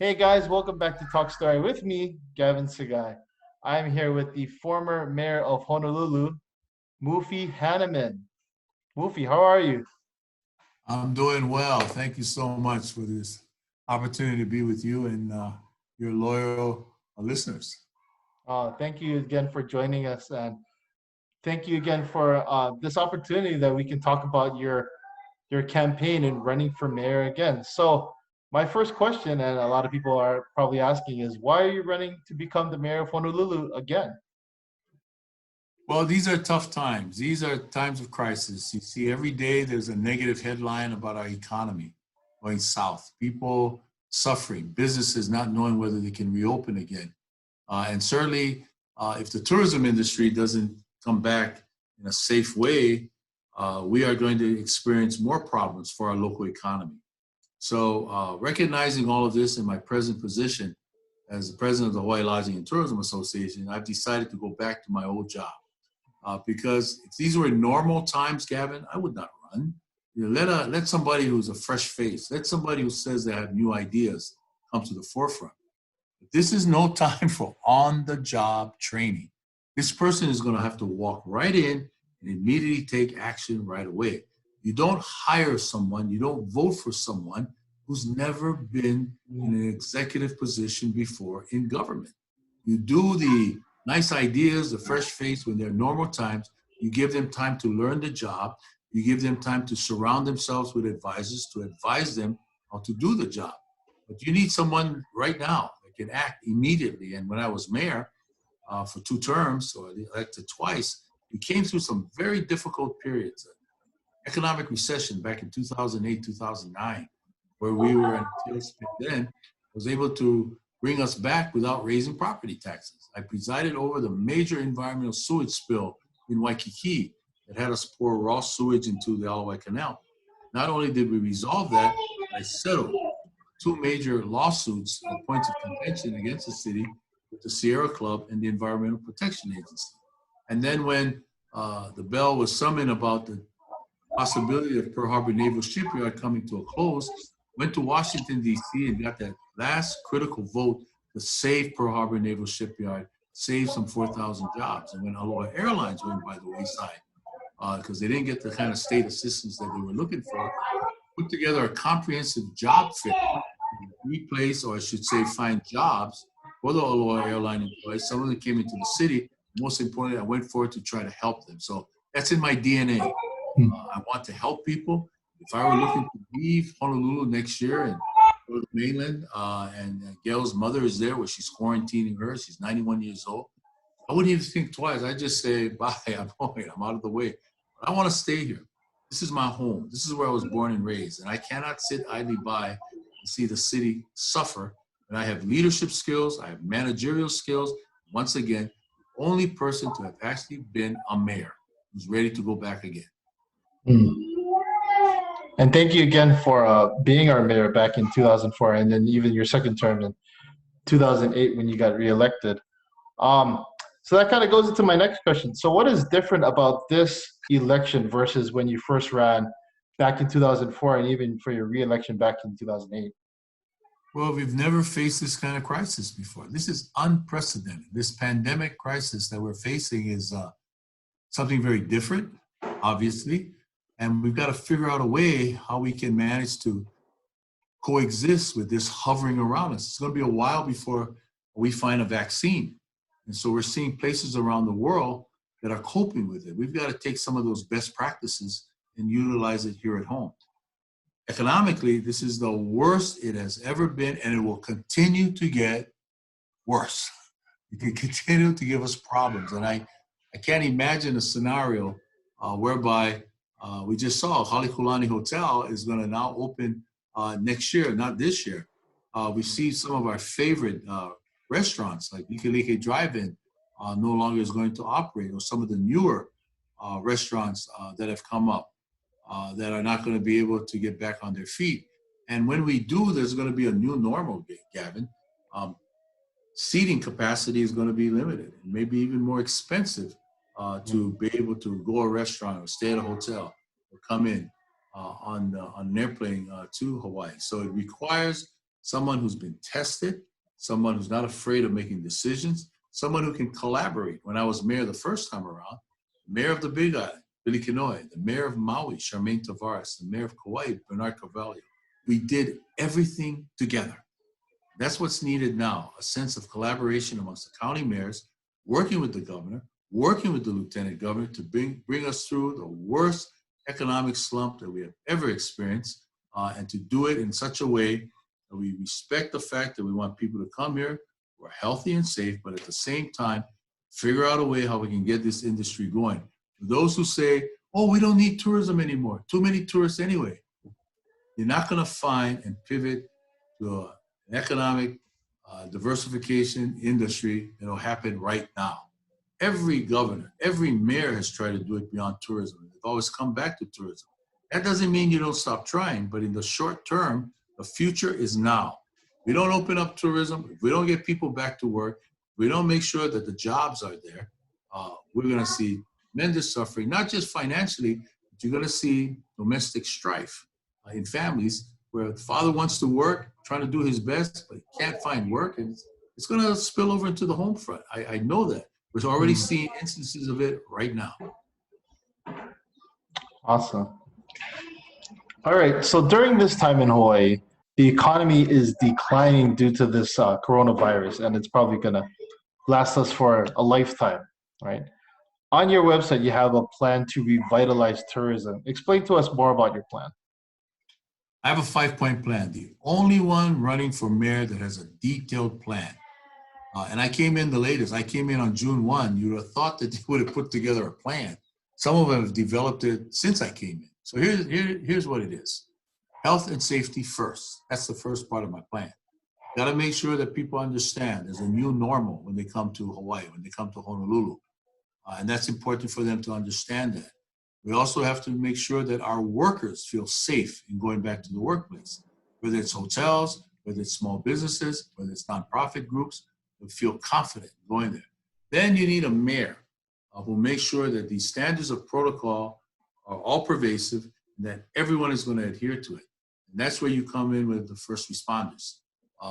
Hey guys, welcome back to Talk Story with me, Gavin Sugai. I'm here with the former mayor of Honolulu, Mufi Hannemann. Mufi, how are you? I'm doing well. Thank you so much for this opportunity to be with you and your loyal listeners. Thank you again for joining us, and thank you again for this opportunity that we can talk about your campaign and running for mayor again. So, my first question, and a lot of people are probably asking, is why are you running to become the mayor of Honolulu again? Well, these are tough times. These are times of crisis. You see, every day there's a negative headline about our economy going south, people suffering, businesses not knowing whether they can reopen again. And certainly, if the tourism industry doesn't come back in a safe way, we are going to experience more problems for our local economy. So, recognizing all of this in my present position as the president of the Hawaii Lodging and Tourism Association, I've decided to go back to my old job. Because if these were normal times, Gavin, I would not run. Let somebody who's a fresh face, let somebody who says they have new ideas come to the forefront. This is no time for on-the-job training. This person is going to have to walk right in and immediately take action right away. You don't hire someone, you don't vote for someone who's never been in an executive position before in government. You do the nice ideas, the fresh face when they're normal times. You give them time to learn the job. You give them time to surround themselves with advisors to advise them how to do the job. But you need someone right now that can act immediately. And when I was mayor for 2 terms, or elected twice, we came through some very difficult periods. Economic recession back in 2008, 2009, where we were in a tailspin then, was able to bring us back without raising property taxes. I presided over the major environmental sewage spill in Waikiki that had us pour raw sewage into the Alawai Canal. Not only did we resolve that, I settled two major lawsuits or points of contention against the city with the Sierra Club and the Environmental Protection Agency. And then when the bell was summoned about the possibility of Pearl Harbor Naval Shipyard coming to a close, went to Washington, D.C. and got that last critical vote to save Pearl Harbor Naval Shipyard, save some 4,000 jobs. And when Aloha Airlines went by the wayside, because they didn't get the kind of state assistance that they were looking for, put together a comprehensive job fair to replace, or I should say, find jobs for the Aloha Airline employees. Some of them came into the city. Most importantly, I went forward to try to help them. So that's in my DNA. I want to help people. If I were looking to leave Honolulu next year and go to the mainland, and Gail's mother is there where she's quarantining her, she's 91 years old, I wouldn't even think twice. I just say, bye, I'm going, I'm out of the way. But I want to stay here. This is my home. This is where I was born and raised. And I cannot sit idly by and see the city suffer. And I have leadership skills, I have managerial skills. Once again, the only person to have actually been a mayor who's ready to go back again. And thank you again for being our mayor back in 2004, and then even your second term in 2008 when you got reelected. Um, so that kind of goes into my next question. So, what is different about this election versus when you first ran back in 2004, and even for your reelection back in 2008? Well, we've never faced this kind of crisis before. This is unprecedented. This pandemic crisis that we're facing is something very different, obviously. And we've got to figure out a way how we can manage to coexist with this hovering around us. It's going to be a while before we find a vaccine. And so we're seeing places around the world that are coping with it. We've got to take some of those best practices and utilize it here at home. Economically, this is the worst it has ever been, and it will continue to get worse. It can continue to give us problems. And I can't imagine a scenario whereby we just saw Halekulani Hotel is going to now open next year, not this year. We see some of our favorite restaurants like Likelike Drive-In no longer is going to operate, or some of the newer restaurants that have come up that are not going to be able to get back on their feet. And when we do, there's going to be a new normal, Gavin. Seating capacity is going to be limited, and maybe even more expensive to be able to go to a restaurant or stay at a hotel or come in on an airplane to Hawaii. So it requires someone who's been tested, someone who's not afraid of making decisions, someone who can collaborate. When I was mayor the first time around, the mayor of the Big Island, Billy Kinoy, the mayor of Maui, Charmaine Tavares, the mayor of Kauai, Bernard Carvalho, we did everything together. That's what's needed now, a sense of collaboration amongst the county mayors, working with the governor, working with the lieutenant governor to bring us through the worst economic slump that we have ever experienced, and to do it in such a way that we respect the fact that we want people to come here, we're healthy and safe, but at the same time, figure out a way how we can get this industry going. For those who say, oh, we don't need tourism anymore, too many tourists anyway, you're not going to find and pivot to an economic diversification industry that'll happen right now. Every governor, every mayor has tried to do it beyond tourism. They've always come back to tourism. That doesn't mean you don't stop trying, but in the short term, the future is now. If we don't open up tourism, if we don't get people back to work, if we don't make sure that the jobs are there, we're going to see tremendous suffering, not just financially, but you're going to see domestic strife in families where the father wants to work, trying to do his best, but he can't find work, and it's going to spill over into the home front. I know that. We're already seeing instances of it right now. Awesome. All right. So during this time in Hawaii, the economy is declining due to this coronavirus, and it's probably going to last us for a lifetime, right? On your website, you have a plan to revitalize tourism. Explain to us more about your plan. I have a 5-point plan, the only one running for mayor that has a detailed plan. And I came in the latest. I came in on June 1. You would have thought that they would have put together a plan. Some of them have developed it since I came in. So here's what it is. Health and safety first. That's the first part of my plan. Got to make sure that people understand there's a new normal when they come to Hawaii, when they come to Honolulu. And that's important for them to understand that. We also have to make sure that our workers feel safe in going back to the workplace, whether it's hotels, whether it's small businesses, whether it's nonprofit groups, they feel confident going there. Then you need a mayor who makes sure that these standards of protocol are all pervasive and that everyone is going to adhere to it. And that's where you come in with the first responders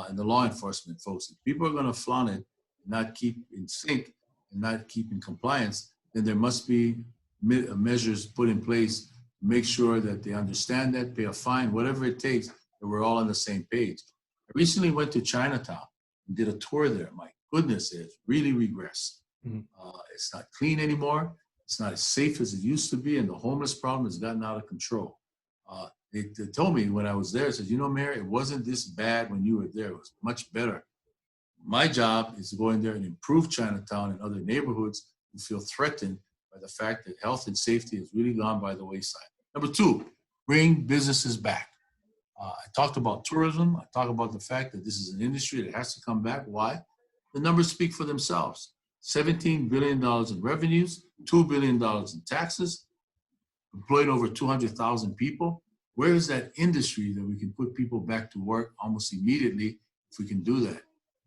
and the law enforcement folks. If people are going to flaunt it, not keep in sync, and not keep in compliance, then there must be measures put in place to make sure that they understand that, pay a fine, whatever it takes, that we're all on the same page. I recently went to Chinatown and did a tour there. My goodness, it's really regressed. It's not clean anymore. It's not as safe as it used to be, and the homeless problem has gotten out of control. They told me when I was there, said, you know, Mayor, it wasn't this bad when you were there. It was much better. My job is to go in there and improve Chinatown and other neighborhoods who feel threatened by the fact that health and safety has really gone by the wayside. Number two, bring businesses back. I talked about tourism. I talked about the fact that this is an industry that has to come back. Why? The numbers speak for themselves. $17 billion in revenues, $2 billion in taxes, employed over 200,000 people. Where is that industry that we can put people back to work almost immediately if we can do that? It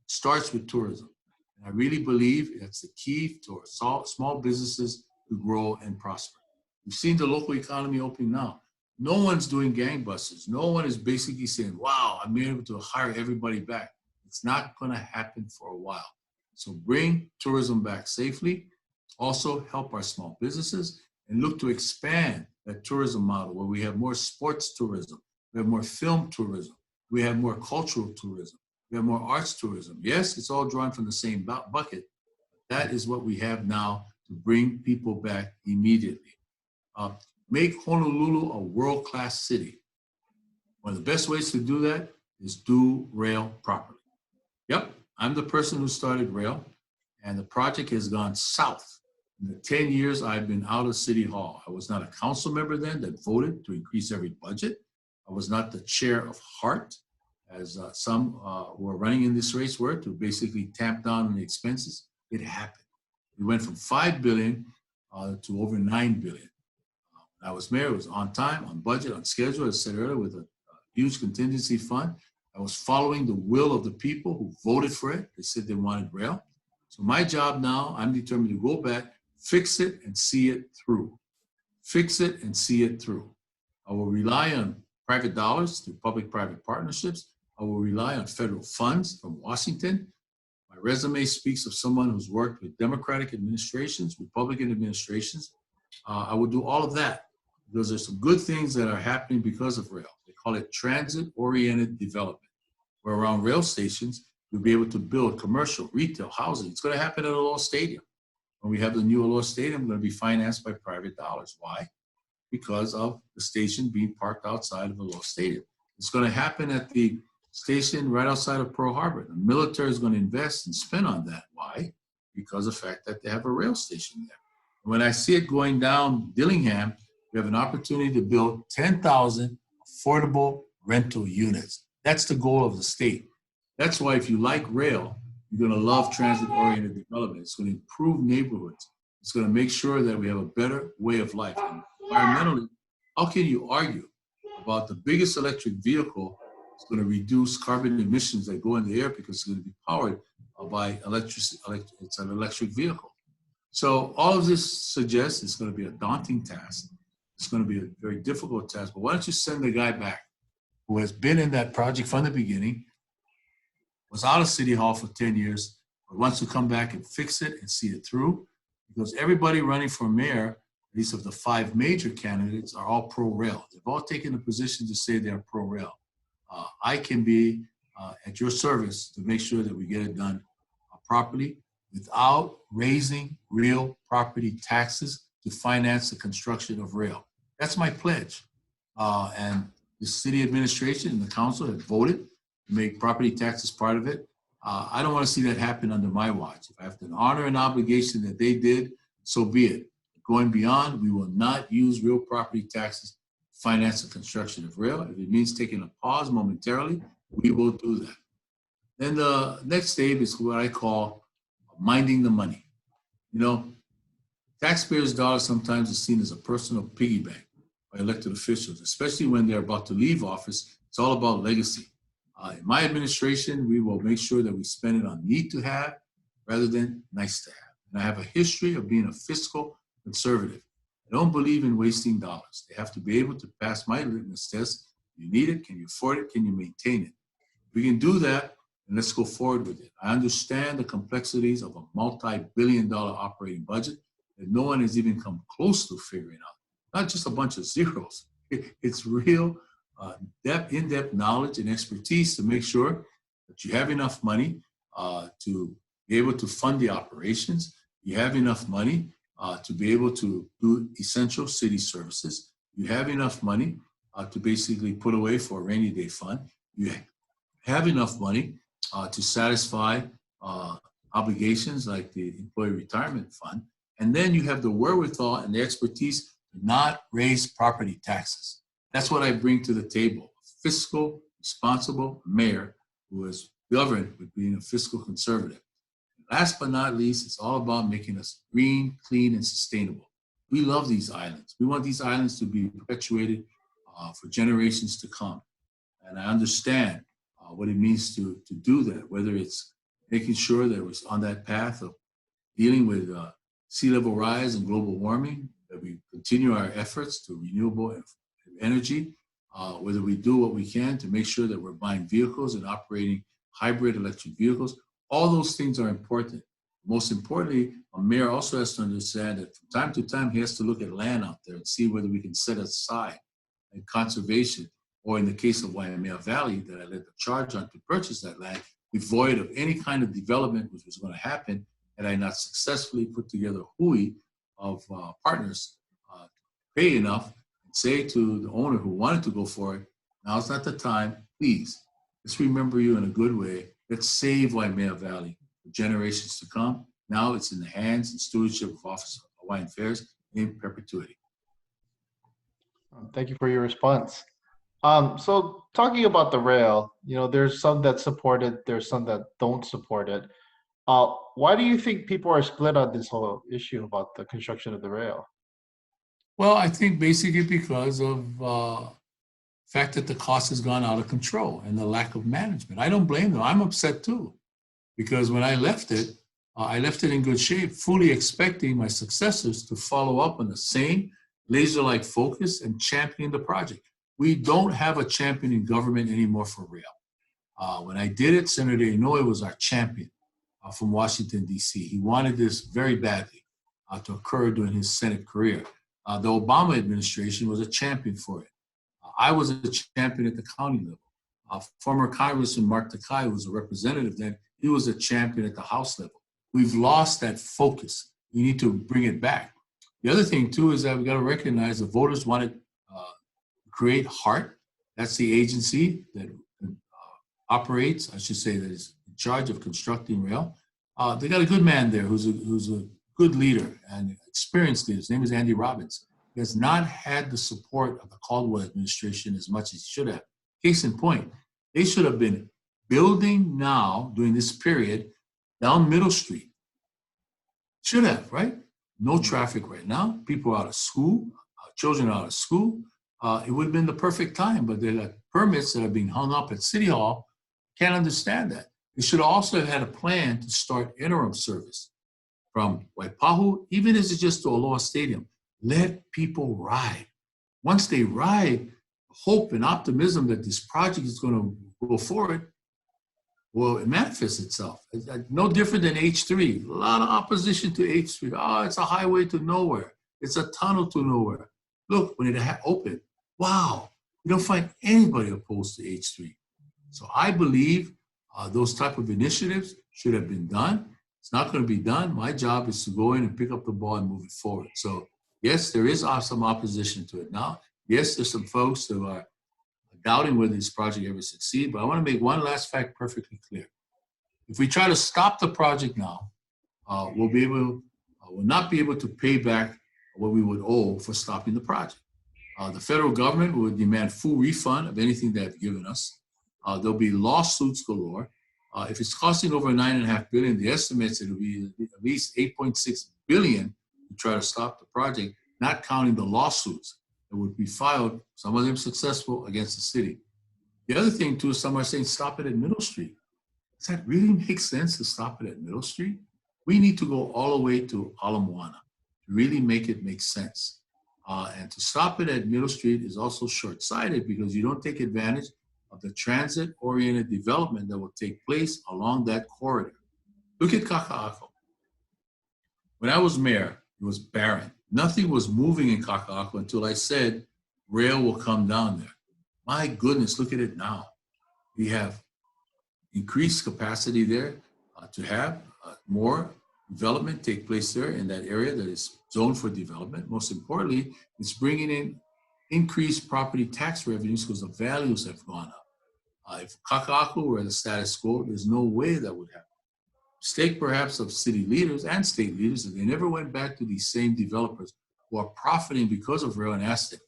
starts with tourism. And I really believe that's the key to our small businesses to grow and prosper. We've seen the local economy opening now. No one's doing gangbusters. No one is basically saying, wow, I'm able to hire everybody back. It's not going to happen for a while. So bring tourism back safely. Also help our small businesses and look to expand that tourism model where we have more sports tourism, we have more film tourism, we have more cultural tourism, we have more arts tourism. Yes, it's all drawn from the same bucket. That is what we have now to bring people back immediately. Make Honolulu a world-class city. One of the best ways to do that is do rail properly. Yep, I'm the person who started rail, and the project has gone south. In the 10 years I've been out of City Hall, I was not a council member then that voted to increase every budget. I was not the chair of HEART, as some who are running in this race were, to basically tamp down on the expenses. It happened. We went from $5 billion to over $9 billion. I was mayor, it was on time, on budget, on schedule, as I said earlier, with a huge contingency fund. I was following the will of the people who voted for it. They said they wanted rail. So my job now, I'm determined to go back, fix it and see it through. Fix it and see it through. I will rely on private dollars through public-private partnerships, I will rely on federal funds from Washington. My resume speaks of someone who's worked with Democratic administrations, Republican administrations. I will do all of that because there's some good things that are happening because of rail. They call it transit-oriented development, where around rail stations, you'll be able to build commercial, retail, housing. It's going to happen at Aloha Stadium. When we have the new Aloha Stadium, it's going to be financed by private dollars. Why? Because of the station being parked outside of Aloha Stadium. It's going to happen at the station right outside of Pearl Harbor. The military is going to invest and spend on that. Why? Because of the fact that they have a rail station there. When I see it going down Dillingham, we have an opportunity to build 10,000 affordable rental units. That's the goal of the state. That's why if you like rail, you're going to love transit-oriented development. It's going to improve neighborhoods. It's going to make sure that we have a better way of life. And environmentally, how can you argue about the biggest electric vehicle is going to reduce carbon emissions that go in the air because it's going to be powered by electricity? It's an electric vehicle. So all of this suggests it's going to be a daunting task. It's going to be a very difficult task. But why don't you send the guy back who has been in that project from the beginning, was out of City Hall for 10 years, but wants to come back and fix it and see it through? Because everybody running for mayor, at least of the 5 major candidates, are all pro-rail. They've all taken a position to say they're pro-rail. I can be at your service to make sure that we get it done properly without raising real property taxes to finance the construction of rail. That's my pledge. And the city administration and the council have voted to make property taxes part of it. I don't want to see that happen under my watch. If I have to honor an obligation that they did, so be it. Going beyond, we will not use real property taxes to finance the construction of rail. If it means taking a pause momentarily, we will do that. Then the next stage is what I call minding the money. You know, taxpayers' dollars sometimes is seen as a personal piggy bank by elected officials, especially when they're about to leave office. It's all about legacy. In my administration, we will make sure that we spend it on need to have rather than nice to have. And I have a history of being a fiscal conservative. I don't believe in wasting dollars. They have to be able to pass my litmus test. You need it, can you afford it, can you maintain it? If we can do that, then let's go forward with it. I understand the complexities of a multi-billion-dollar operating budget that no one has even come close to figuring out. Not just a bunch of zeros. It's real in-depth knowledge and expertise to make sure that you have enough money to be able to fund the operations. You have enough money to be able to do essential city services. You have enough money to basically put away for a rainy day fund. You have enough money to satisfy obligations like the Employee Retirement Fund. And then you have the wherewithal and the expertise to not raise property taxes. That's what I bring to the table. A fiscal, responsible mayor who is governed with being a fiscal conservative. Last but not least, it's all about making us green, clean, and sustainable. We love these islands. We want these islands to be perpetuated for generations to come. And I understand what it means to do that, whether it's making sure that we're on that path of dealing with sea level rise and global warming, that we continue our efforts to renewable energy, whether we do what we can to make sure that we're buying vehicles and operating hybrid electric vehicles. All those things are important. Most importantly, a mayor also has to understand that from time to time, he has to look at land out there and see whether we can set aside in conservation, or in the case of Waimea Valley that I led the charge on to purchase that land, devoid of any kind of development which was going to happen had I not successfully put together a hui of partners to pay enough and say to the owner who wanted to go for it, now's not the time, please, let's remember you in a good way. Let's save Waimea Valley for generations to come. Now it's in the hands and stewardship of Office of Hawaiian Affairs in perpetuity. Thank you for your response. So talking about the rail, you know, there's some that support it, there's some that don't support it. Why do you think people are split on this whole issue about the construction of the rail? Well, I think basically because of the fact that the cost has gone out of control and the lack of management. I don't blame them. I'm upset too, because when I left it in good shape, fully expecting my successors to follow up on the same laser-like focus and champion the project. We don't have a champion in government anymore for rail. When I did it, Senator Inouye was our champion from Washington, D.C. He wanted this very badly to occur during his Senate career. The Obama administration was a champion for it. I was a champion at the county level. Former Congressman Mark Takai, who was a representative then, he was a champion at the House level. We've lost that focus. We need to bring it back. The other thing, too, is that we got to recognize the voters wanted to create HART. That's the agency that operates, I should say, that is in charge of constructing rail. They got a good man there who's a good leader and experienced leader. His name is Andy Robbins. He has not had the support of the Caldwell administration as much as he should have. Case in point, they should have been building now during this period down Middle Street. Should have, right? No traffic right now. People are out of school. Children are out of school. It would have been the perfect time, but they got permits that are being hung up at City Hall. Can't understand that. They should also have had a plan to start interim service from Waipahu, even if it's just to Aloha Stadium. Let people ride. Once they ride, hope and optimism that this project is going to go forward, well, it manifests itself. It's no different than H3. A lot of opposition to H3. Oh, it's a highway to nowhere. It's a tunnel to nowhere. Look, when it opened, wow, you don't find anybody opposed to H3. So I believe those type of initiatives should have been done. It's not going to be done. My job is to go in and pick up the ball and move it forward. So yes, there is some opposition to it now. Yes, there's some folks who are doubting whether this project ever succeed, but I want to make one last fact perfectly clear. If we try to stop the project now, we'll not be able to pay back what we would owe for stopping the project. The federal government would demand full refund of anything they have given us. There'll be lawsuits galore. If it's costing over $9.5 billion, the estimates it'll be at least $8.6 billion to try to stop the project, not counting the lawsuits that would be filed, some of them successful, against the city. The other thing, too, is some are saying stop it at Middle Street. Does that really make sense to stop it at Middle Street? We need to go all the way to Ala Moana to really make it make sense. And to stop it at Middle Street is also short-sighted because you don't take advantage of the transit-oriented development that will take place along that corridor. Look at Kaka'ako. When I was mayor, it was barren. Nothing was moving in Kaka'ako until I said rail will come down there. My goodness, look at it now. We have increased capacity there to have more development take place there in that area that is zoned for development. Most importantly, it's bringing in increased property tax revenues because the values have gone up. If Kaka'ako were the status quo, there's no way that would happen. Mistake perhaps of city leaders and state leaders that they never went back to these same developers who are profiting because of rail and asked them,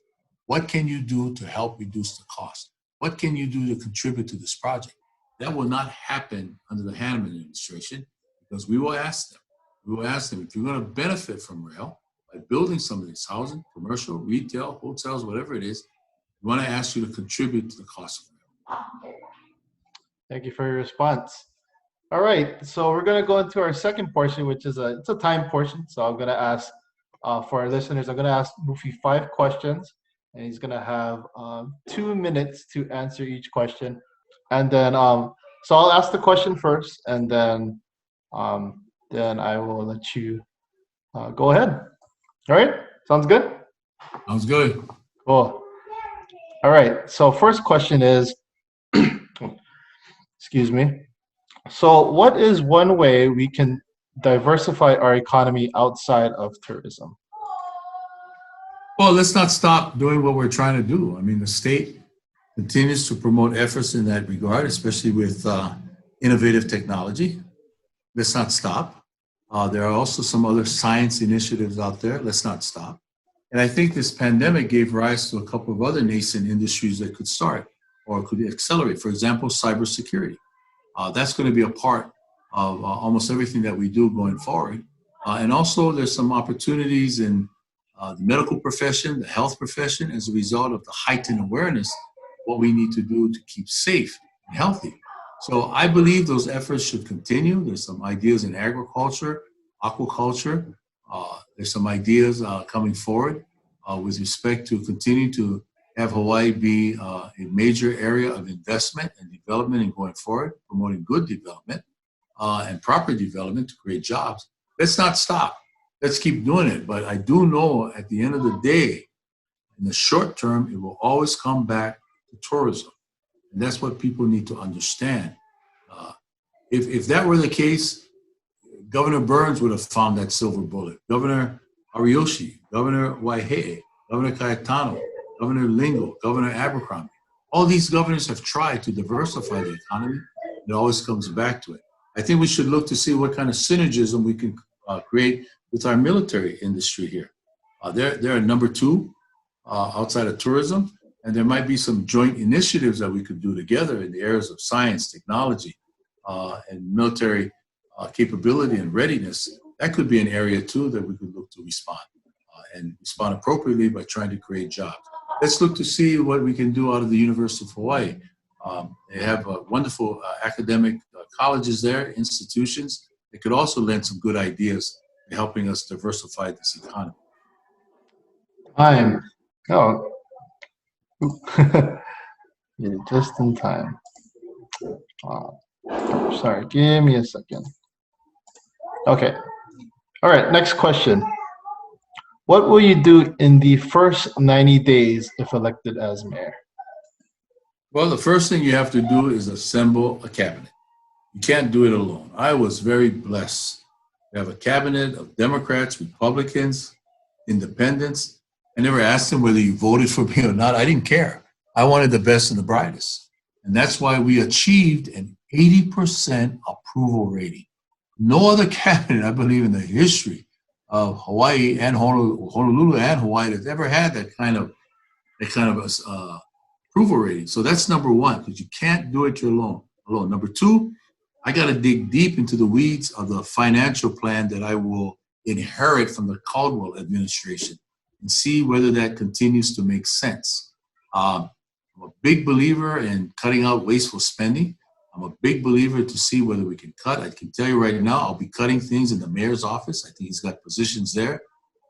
what can you do to help reduce the cost? What can you do to contribute to this project? That will not happen under the Hannemann administration because we will ask them. We will ask them, if you're going to benefit from rail by building some of this housing, commercial, retail, hotels, whatever it is, we want to ask you to contribute to the cost of rail. Thank you for your response. All right, so we're going to go into our second portion, which is it's a time portion. So I'm going to ask, for our listeners, I'm going to ask Mufi 5 questions, and he's going to have 2 minutes to answer each question. And then, so I'll ask the question first, and then I will let you go ahead. All right, sounds good? Sounds good. Cool. All right, so first question is, excuse me. So what is one way we can diversify our economy outside of tourism? Well, let's not stop doing what we're trying to do. I mean, the state continues to promote efforts in that regard, especially with innovative technology. Let's not stop. There are also some other science initiatives out there. Let's not stop. And I think this pandemic gave rise to a couple of other nascent industries that could start or could accelerate. For example, cybersecurity. That's going to be a part of almost everything that we do going forward. And also there's some opportunities in the medical profession, the health profession, as a result of the heightened awareness, what we need to do to keep safe and healthy. So I believe those efforts should continue. There's some ideas in agriculture, aquaculture. There's some ideas coming forward with respect to continue to have Hawaii be a major area of investment and development and going forward, promoting good development and proper development to create jobs. Let's not stop. Let's keep doing it. But I do know at the end of the day, in the short term, it will always come back to tourism. And that's what people need to understand. If that were the case, Governor Burns would have found that silver bullet. Governor Ariyoshi, Governor Waihee, Governor Cayetano, Governor Lingo, Governor Abercrombie. All these governors have tried to diversify the economy. It always comes back to it. I think we should look to see what kind of synergism we can create with our military industry here. They're number two outside of tourism, and there might be some joint initiatives that we could do together in the areas of science, technology, and military capability and readiness. That could be an area too that we could look to respond and respond appropriately by trying to create jobs. Let's look to see what we can do out of the University of Hawaii. They have wonderful academic colleges there, institutions. They could also lend some good ideas in helping us diversify this economy. Time. Oh. Yeah, just in time. Sorry, give me a second. Okay. All right, next question. What will you do in the first 90 days if elected as mayor? Well, the first thing you have to do is assemble a cabinet. You can't do it alone. I was very blessed to have a cabinet of Democrats, Republicans, independents. I never asked them whether you voted for me or not. I didn't care. I wanted the best and the brightest. And that's why we achieved an 80% approval rating. No other cabinet, I believe, in the history of Hawaii and Honolulu and Hawaii has ever had that kind of approval rating. So that's number one, because you can't do it alone. Number two, I got to dig deep into the weeds of the financial plan that I will inherit from the Caldwell administration and see whether that continues to make sense. I'm a big believer in cutting out wasteful spending. I'm a big believer to see whether we can cut. I can tell you right now, I'll be cutting things in the mayor's office. I think he's got positions there.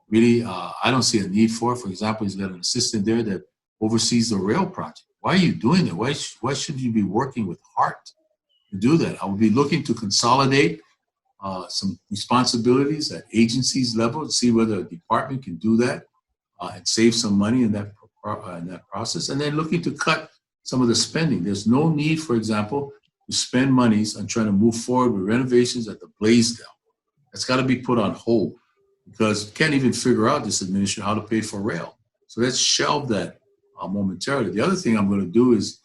Really, I don't see a need for it. For example, he's got an assistant there that oversees the rail project. Why are you doing that? Why should you be working with heart to do that? I will be looking to consolidate some responsibilities at agencies level to see whether a department can do that and save some money in that process. And then looking to cut some of the spending. There's no need, for example, to spend monies on trying to move forward with renovations at the Blaisdell. That's got to be put on hold because you can't even figure out, this administration, how to pay for rail. So let's shelve that momentarily. The other thing I'm going to do is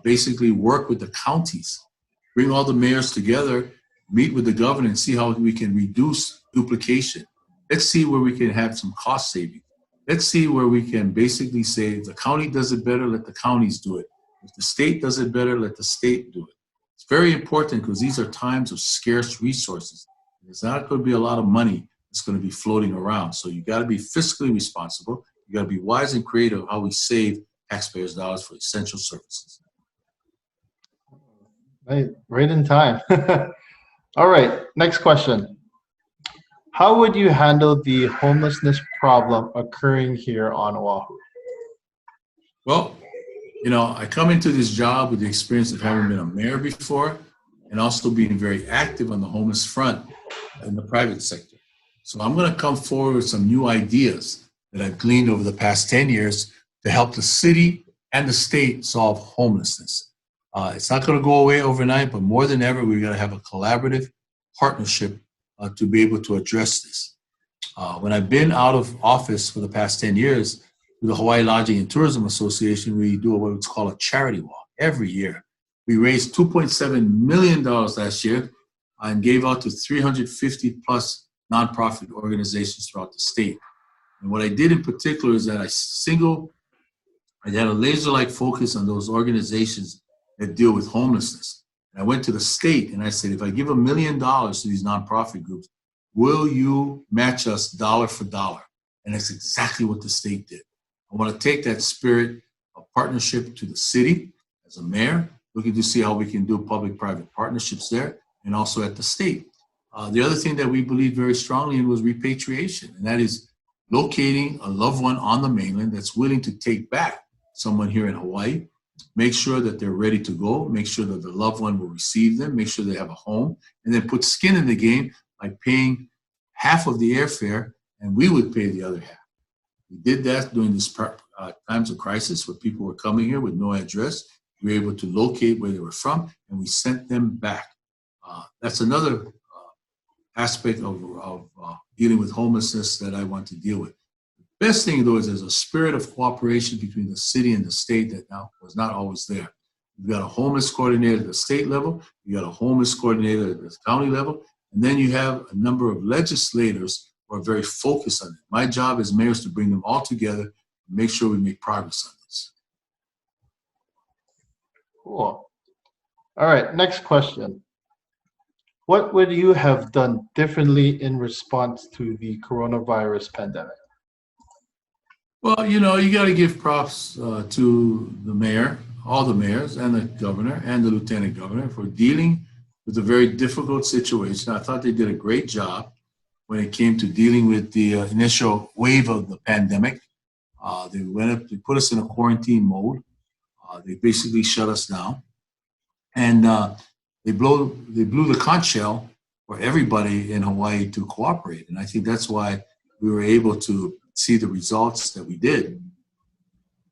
basically work with the counties, bring all the mayors together, meet with the governor and see how we can reduce duplication. Let's see where we can have some cost saving. Let's see where we can basically say, if the county does it better, let the counties do it. If the state does it better, let the state do it. It's very important because these are times of scarce resources. There's not going to be a lot of money that's going to be floating around. So you got to be fiscally responsible. You got to be wise and creative how we save taxpayers' dollars for essential services. Right in time. All right, next question. How would you handle the homelessness problem occurring here on Oahu? Well, I come into this job with the experience of having been a mayor before and also being very active on the homeless front in the private sector. So I'm going to come forward with some new ideas that I've gleaned over the past 10 years to help the city and the state solve homelessness. It's not going to go away overnight, but more than ever, we've got to have a collaborative partnership to be able to address this. When I've been out of office for the past 10 years, through the Hawaii Lodging and Tourism Association, we do what's called a charity walk every year. We raised $2.7 million last year and gave out to 350 plus nonprofit organizations throughout the state. And what I did in particular is that I had a laser-like focus on those organizations that deal with homelessness. And I went to the state and I said, if I give $1 million to these nonprofit groups, will you match us dollar for dollar? And that's exactly what the state did. I want to take that spirit of partnership to the city as a mayor, looking to see how we can do public-private partnerships there, and also at the state. The other thing that we believed very strongly in was repatriation, and that is locating a loved one on the mainland that's willing to take back someone here in Hawaii, make sure that they're ready to go, make sure that the loved one will receive them, make sure they have a home, and then put skin in the game by paying half of the airfare, and we would pay the other half. We did that during this times of crisis where people were coming here with no address. We were able to locate where they were from, and we sent them back. That's another aspect of dealing with homelessness that I want to deal with. The best thing, though, is there's a spirit of cooperation between the city and the state that now was not always there. You've got a homeless coordinator at the state level, you got a homeless coordinator at the county level, and then you have a number of legislators who are very focused on it. My job as mayor is to bring them all together and make sure we make progress on this. Cool. All right, next question. What would you have done differently in response to the coronavirus pandemic? Well, you know, you got to give props to the mayor, all the mayors, and the governor and the lieutenant governor for dealing with a very difficult situation. I thought they did a great job when it came to dealing with the initial wave of the pandemic. They put us in a quarantine mode. They basically shut us down, and they blew the conch shell for everybody in Hawaii to cooperate. And I think that's why we were able to see the results that we did.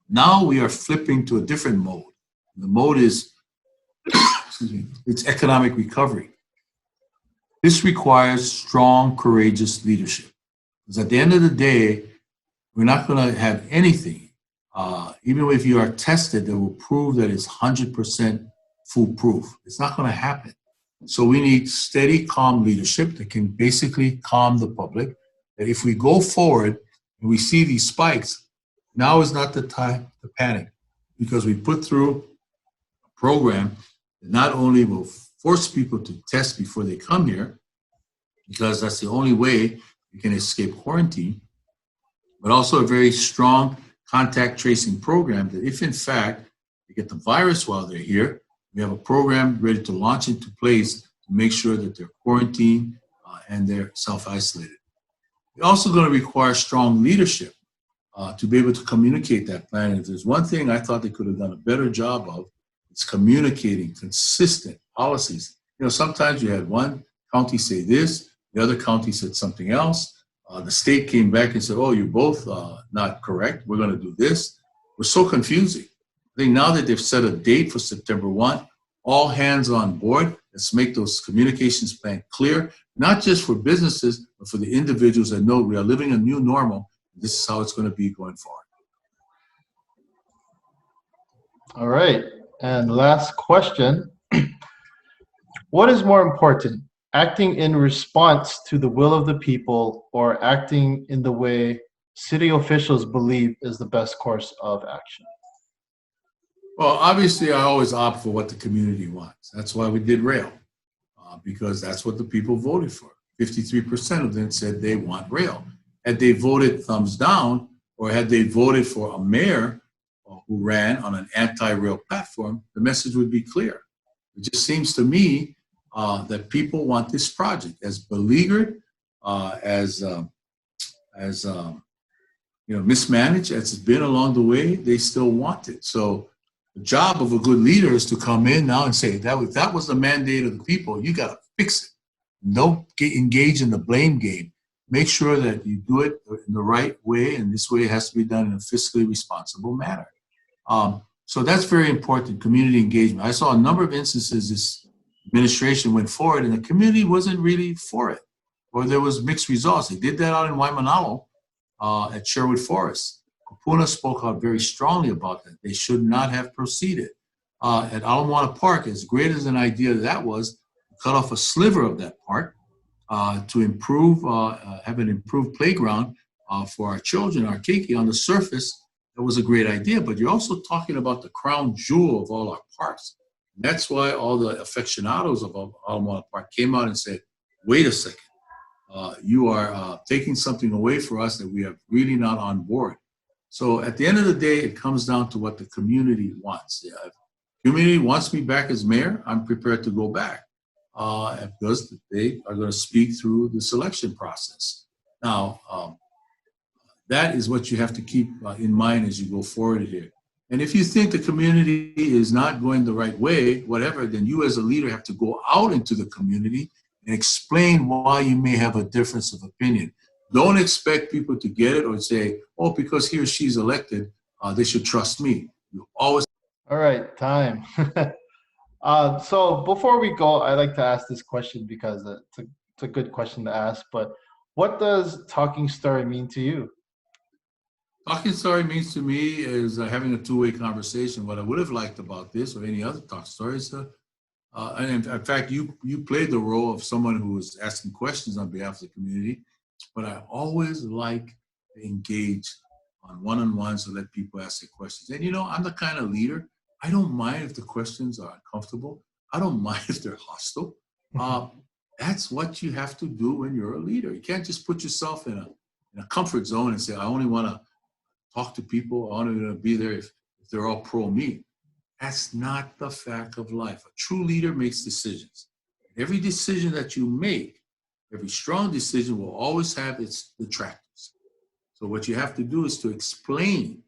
Now we are flipping to a different mode. The mode is, it's economic recovery. This requires strong, courageous leadership. Because at the end of the day, we're not going to have anything, even if you are tested, that will prove that it's 100% foolproof. It's not going to happen. So we need steady, calm leadership that can basically calm the public, that if we go forward and we see these spikes, now is not the time to panic, because we put through a program that not only will force people to test before they come here, because that's the only way you can escape quarantine, but also a very strong contact tracing program that if in fact they get the virus while they're here, we have a program ready to launch into place to make sure that they're quarantined and they're self-isolated. We're also going to require strong leadership to be able to communicate that plan. And if there's one thing I thought they could have done a better job of, it's communicating consistent policies. You know, sometimes you had one county say this, the other county said something else. The state came back and said, oh, you're both not correct. We're going to do this. We're so confusing. I think now that they've set a date for September 1, all hands on board. Let's make those communications plan clear, not just for businesses, but for the individuals that know we are living a new normal. This is how it's going to be going forward. All right. And last question. What is more important, acting in response to the will of the people or acting in the way city officials believe is the best course of action? Well, obviously, I always opt for what the community wants. That's why we did rail, because that's what the people voted for. 53% of them said they want rail. Had they voted thumbs down, or had they voted for a mayor who ran on an anti-rail platform, the message would be clear. It just seems to me that people want this project as beleaguered, as mismanaged as it's been along the way. They still want it. So the job of a good leader is to come in now and say that was the mandate of the people. You got to fix it. Don't engage in the blame game. Make sure that you do it in the right way, and this way it has to be done in a fiscally responsible manner. So that's very important, community engagement. I saw a number of instances this administration went forward and the community wasn't really for it, or there was mixed results. They did that out in Waimanalo at Sherwood Forest. Kupuna spoke out very strongly about that. They should not have proceeded. At Ala Moana Park, as great as an idea that was, cut off a sliver of that park to improve, have an improved playground for our children, our keiki. On the surface, that was a great idea, but you're also talking about the crown jewel of all our parks. And that's why all the aficionados of Ala Moana Park came out and said, wait a second, you are taking something away for us that we are really not on board. So at the end of the day, it comes down to what the community wants. If the community wants me back as mayor, I'm prepared to go back because they are going to speak through the selection process. Now, that is what you have to keep in mind as you go forward here. And if you think the community is not going the right way, whatever, then you as a leader have to go out into the community and explain why you may have a difference of opinion. Don't expect people to get it or say, oh, because he or she's elected, they should trust me. You always. All right, time. So before we go, I like to ask this question because it's a good question to ask. But what does talking story mean to you? Talking story means to me is having a two-way conversation. What I would have liked about this or any other talk stories, and in fact, you played the role of someone who was asking questions on behalf of the community. But I always like to engage on one-on-ones to let people ask their questions. And I'm the kind of leader. I don't mind if the questions are uncomfortable. I don't mind if they're hostile. That's what you have to do when you're a leader. You can't just put yourself in a comfort zone and say, I only want to talk to people. I only want to be there if they're all pro me. That's not the fact of life. A true leader makes decisions. Every decision that you make, every strong decision will always have its detractors. So what you have to do is to explain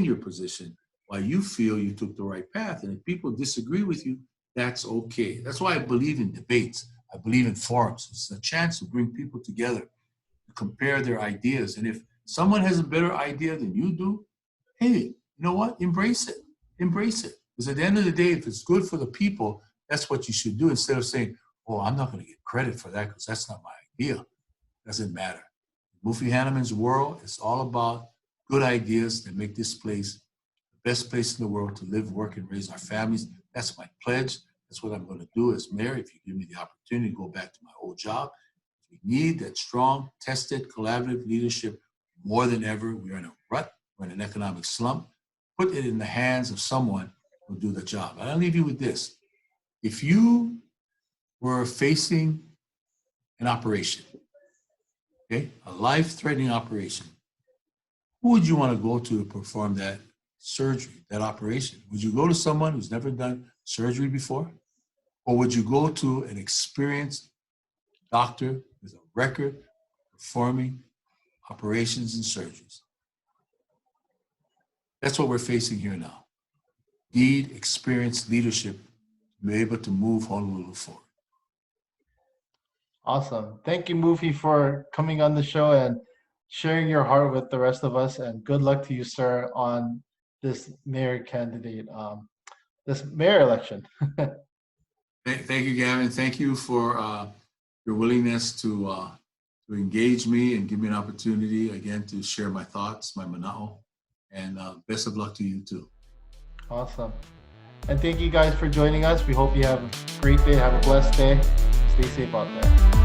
your position, why you feel you took the right path. And if people disagree with you, that's okay. That's why I believe in debates. I believe in forums. It's a chance to bring people together, to compare their ideas. And if someone has a better idea than you do, hey, you know what? Embrace it. Embrace it. Because at the end of the day, if it's good for the people, that's what you should do instead of saying, oh, I'm not going to get credit for that because that's not my idea. Doesn't matter. Mufi Hannemann's world is all about good ideas that make this place the best place in the world to live, work, and raise our families. That's my pledge. That's what I'm going to do as mayor. If you give me the opportunity to go back to my old job, we need that strong, tested, collaborative leadership more than ever. We're in a rut. We're in an economic slump. Put it in the hands of someone who will do the job. And I'll leave you with this. If you were facing an operation, okay, a life-threatening operation, who would you want to go to perform that surgery, that operation? Would you go to someone who's never done surgery before? Or would you go to an experienced doctor with a record performing operations and surgeries? That's what we're facing here now. Need experienced leadership to be able to move Honolulu forward. Awesome. Thank you, Mufi, for coming on the show and sharing your heart with the rest of us. And good luck to you, sir, on this mayor candidate, this mayor election. Thank you, Gavin. Thank you for your willingness to engage me and give me an opportunity again to share my thoughts, my mana'o, and best of luck to you too. Awesome. And thank you guys for joining us. We hope you have a great day. Have a blessed day. Stay safe out there.